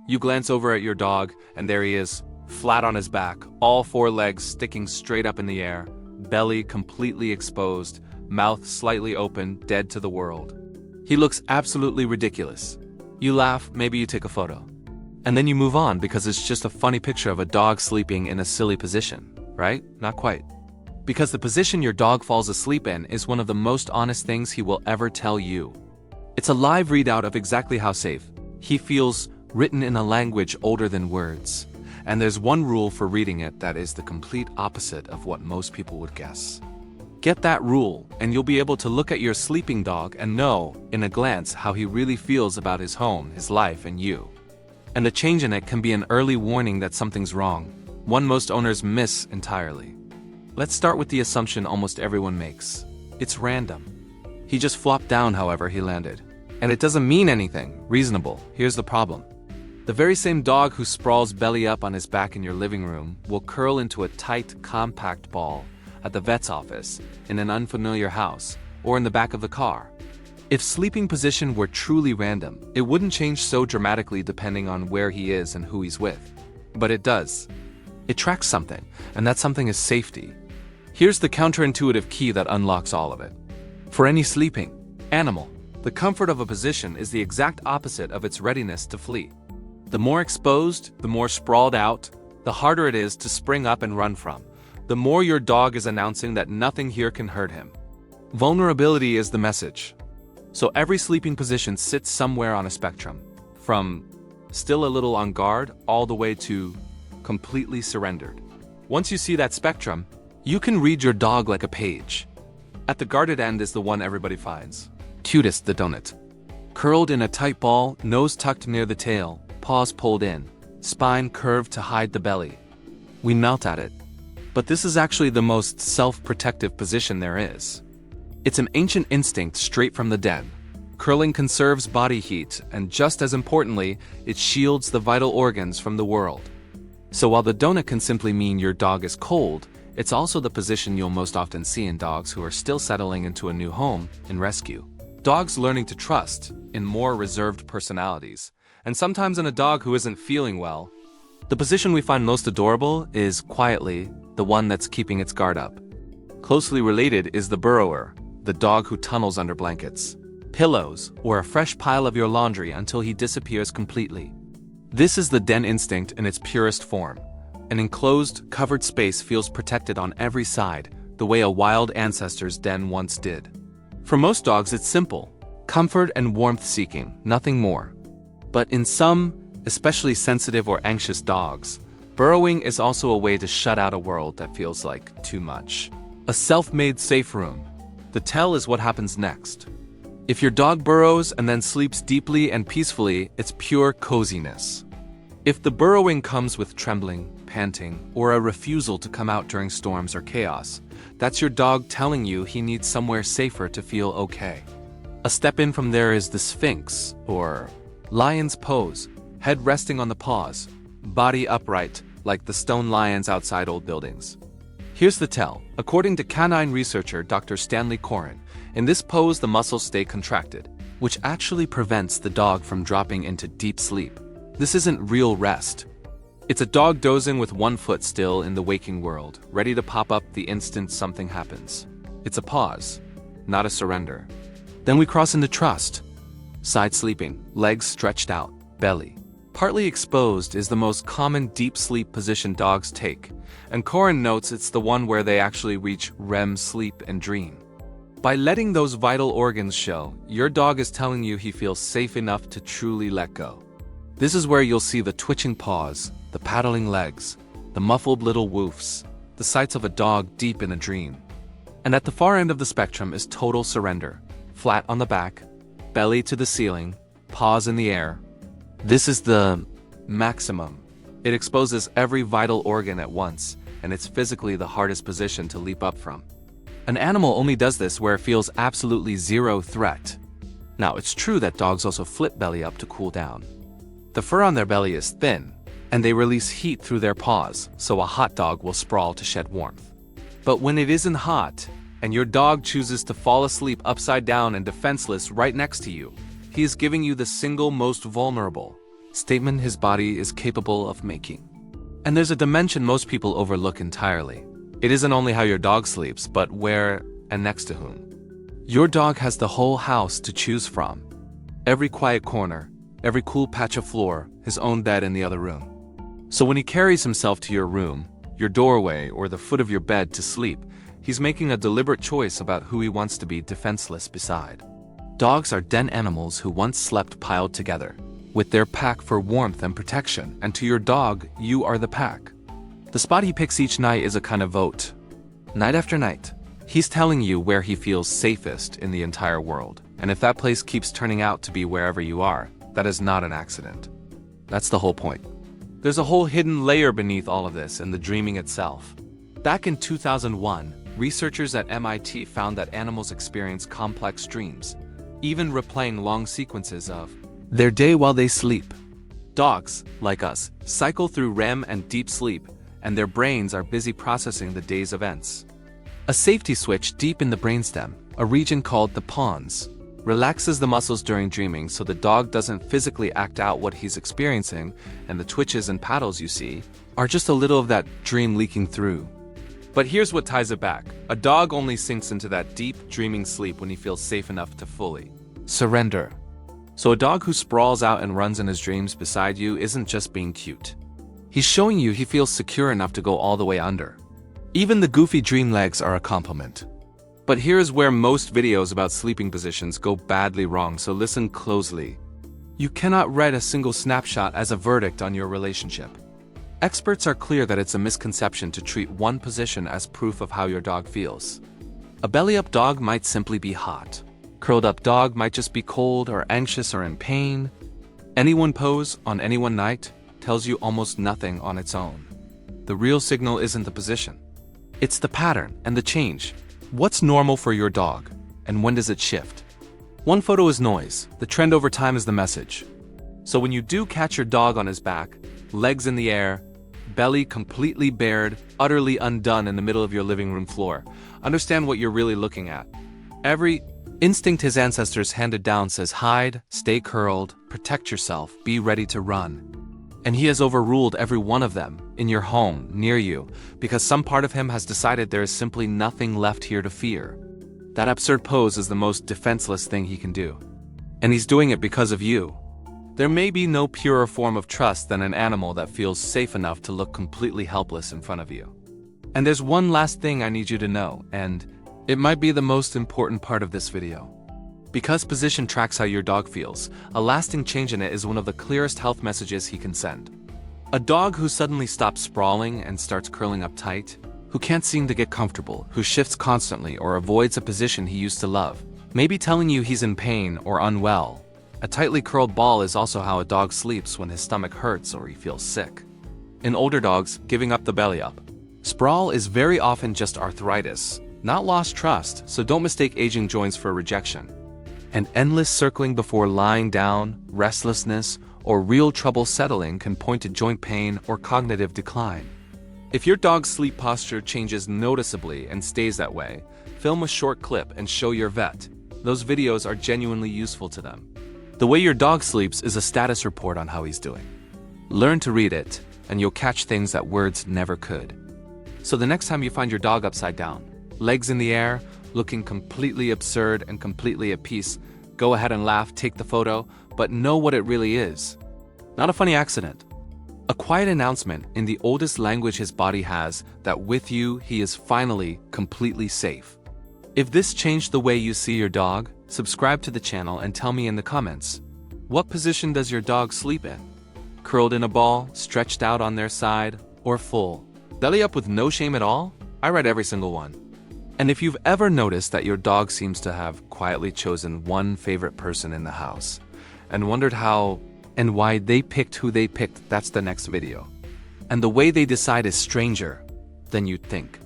You glance over at your dog, and there he is, flat on his back, all four legs sticking straight up in the air, belly completely exposed, mouth slightly open, dead to the world. He looks absolutely ridiculous. You laugh, maybe you take a photo. And then you move on because it's just a funny picture of a dog sleeping in a silly position, right? Not quite. Because the position your dog falls asleep in is one of the most honest things he will ever tell you. It's a live readout of exactly how safe he feels, written in a language older than words. And there's one rule for reading it that is the complete opposite of what most people would guess. Get that rule, and you'll be able to look at your sleeping dog and know, in a glance, how he really feels about his home, his life, and you. And a change in it can be an early warning that something's wrong, one most owners miss entirely. Let's start with the assumption almost everyone makes. It's random. He just flopped down however he landed. And it doesn't mean anything reasonable. Here's the problem. The very same dog who sprawls belly up on his back in your living room will curl into a tight, compact ball at the vet's office, in an unfamiliar house, or in the back of the car. If sleeping position were truly random, it wouldn't change so dramatically depending on where he is and who he's with. But it does. It tracks something, and that something is safety. Here's the counterintuitive key that unlocks all of it. For any sleeping animal, the comfort of a position is the exact opposite of its readiness to flee. The more exposed, the more sprawled out, the harder it is to spring up and run from. The more your dog is announcing that nothing here can hurt him. Vulnerability is the message. So every sleeping position sits somewhere on a spectrum, from still a little on guard all the way to completely surrendered. Once you see that spectrum, you can read your dog like a page. At the guarded end is the one everybody finds. Cutest the donut. Curled in a tight ball, nose tucked near the tail, paws pulled in, spine curved to hide the belly. We melt at it. But this is actually the most self-protective position there is. It's an ancient instinct straight from the dead. Curling conserves body heat, and just as importantly, it shields the vital organs from the world. So while the donut can simply mean your dog is cold, it's also the position you'll most often see in dogs who are still settling into a new home in rescue. Dogs learning to trust in more reserved personalities, and sometimes in a dog who isn't feeling well. The position we find most adorable is, quietly, the one that's keeping its guard up. Closely related is the burrower, the dog who tunnels under blankets, pillows, or a fresh pile of your laundry until he disappears completely. This is the den instinct in its purest form. An enclosed, covered space feels protected on every side, the way a wild ancestor's den once did. For most dogs, it's simple. Comfort and warmth seeking, nothing more. But in some, especially sensitive or anxious dogs, burrowing is also a way to shut out a world that feels like too much. A self-made safe room. The tell is what happens next. If your dog burrows and then sleeps deeply and peacefully, it's pure coziness. If the burrowing comes with trembling, panting, or a refusal to come out during storms or chaos, that's your dog telling you he needs somewhere safer to feel okay. A step in from there is the Sphinx, or lion's pose, head resting on the paws, body upright, like the stone lions outside old buildings. Here's the tell. According to canine researcher Dr. Stanley Coren, in this pose the muscles stay contracted, which actually prevents the dog from dropping into deep sleep. This isn't real rest. It's a dog dozing with one foot still in the waking world, ready to pop up the instant something happens. It's a pause, not a surrender. Then we cross into trust. Side sleeping, legs stretched out, belly partly exposed is the most common deep sleep position dogs take, and Coren notes it's the one where they actually reach REM sleep and dream. By letting those vital organs show, your dog is telling you he feels safe enough to truly let go. This is where you'll see the twitching paws, the paddling legs, the muffled little woofs, the sights of a dog deep in a dream. And at the far end of the spectrum is total surrender, flat on the back, belly to the ceiling, paws in the air. This is the maximum. It exposes every vital organ at once, and it's physically the hardest position to leap up from. An animal only does this where it feels absolutely zero threat. Now, it's true that dogs also flip belly up to cool down. The fur on their belly is thin, and they release heat through their paws, so a hot dog will sprawl to shed warmth. But when it isn't hot, and your dog chooses to fall asleep upside down and defenseless right next to you, he is giving you the single most vulnerable, statement his body is capable of making. And there's a dimension most people overlook entirely. It isn't only how your dog sleeps, but where and next to whom. Your dog has the whole house to choose from. Every quiet corner, every cool patch of floor, his own bed in the other room. So when he carries himself to your room, your doorway, or the foot of your bed to sleep, he's making a deliberate choice about who he wants to be defenseless beside. Dogs are den animals who once slept piled together, with their pack for warmth and protection, and to your dog, you are the pack. The spot he picks each night is a kind of vote. Night after night, he's telling you where he feels safest in the entire world, and if that place keeps turning out to be wherever you are, that is not an accident. That's the whole point. There's a whole hidden layer beneath all of this in the dreaming itself. Back in 2001, researchers at MIT found that animals experience complex dreams, even replaying long sequences of their day while they sleep. Dogs, like us, cycle through REM and deep sleep, and their brains are busy processing the day's events. A safety switch deep in the brainstem, a region called the pons, relaxes the muscles during dreaming so the dog doesn't physically act out what he's experiencing, and the twitches and paddles you see are just a little of that dream leaking through. But here's what ties it back. A dog only sinks into that deep, dreaming sleep when he feels safe enough to fully surrender. So a dog who sprawls out and runs in his dreams beside you isn't just being cute. He's showing you he feels secure enough to go all the way under. Even the goofy dream legs are a compliment. But here's where most videos about sleeping positions go badly wrong, so listen closely. You cannot write a single snapshot as a verdict on your relationship. Experts are clear that it's a misconception to treat one position as proof of how your dog feels. A belly-up dog might simply be hot. Curled-up dog might just be cold or anxious or in pain. Any one pose on any one night tells you almost nothing on its own. The real signal isn't the position. It's the pattern and the change. What's normal for your dog, and when does it shift? One photo is noise, the trend over time is the message. So when you do catch your dog on his back, legs in the air, belly completely bared, utterly undone in the middle of your living room floor, understand what you're really looking at. Every instinct his ancestors handed down says hide, stay curled, protect yourself, be ready to run. And he has overruled every one of them, in your home, near you, because some part of him has decided there is simply nothing left here to fear. That absurd pose is the most defenseless thing he can do. And he's doing it because of you. There may be no purer form of trust than an animal that feels safe enough to look completely helpless in front of you. And there's one last thing I need you to know, and it might be the most important part of this video. Because position tracks how your dog feels, a lasting change in it is one of the clearest health messages he can send. A dog who suddenly stops sprawling and starts curling up tight, who can't seem to get comfortable, who shifts constantly or avoids a position he used to love, may be telling you he's in pain or unwell. A tightly curled ball is also how a dog sleeps when his stomach hurts or he feels sick. In older dogs, giving up the belly up. Sprawl is very often just arthritis, not lost trust, so don't mistake aging joints for rejection. And endless circling before lying down, restlessness, or real trouble settling can point to joint pain or cognitive decline. If your dog's sleep posture changes noticeably and stays that way, film a short clip and show your vet. Those videos are genuinely useful to them. The way your dog sleeps is a status report on how he's doing. Learn to read it, and you'll catch things that words never could. So the next time you find your dog upside down, legs in the air, looking completely absurd and completely at peace, go ahead and laugh, take the photo, but know what it really is. Not a funny accident. A quiet announcement in the oldest language his body has that with you he is finally completely safe. If this changed the way you see your dog, subscribe to the channel and tell me in the comments. What position does your dog sleep in? Curled in a ball, stretched out on their side, or full? Belly up with no shame at all? I read every single one. And if you've ever noticed that your dog seems to have quietly chosen one favorite person in the house, and wondered how and why they picked who they picked, that's the next video. And the way they decide is stranger than you'd think.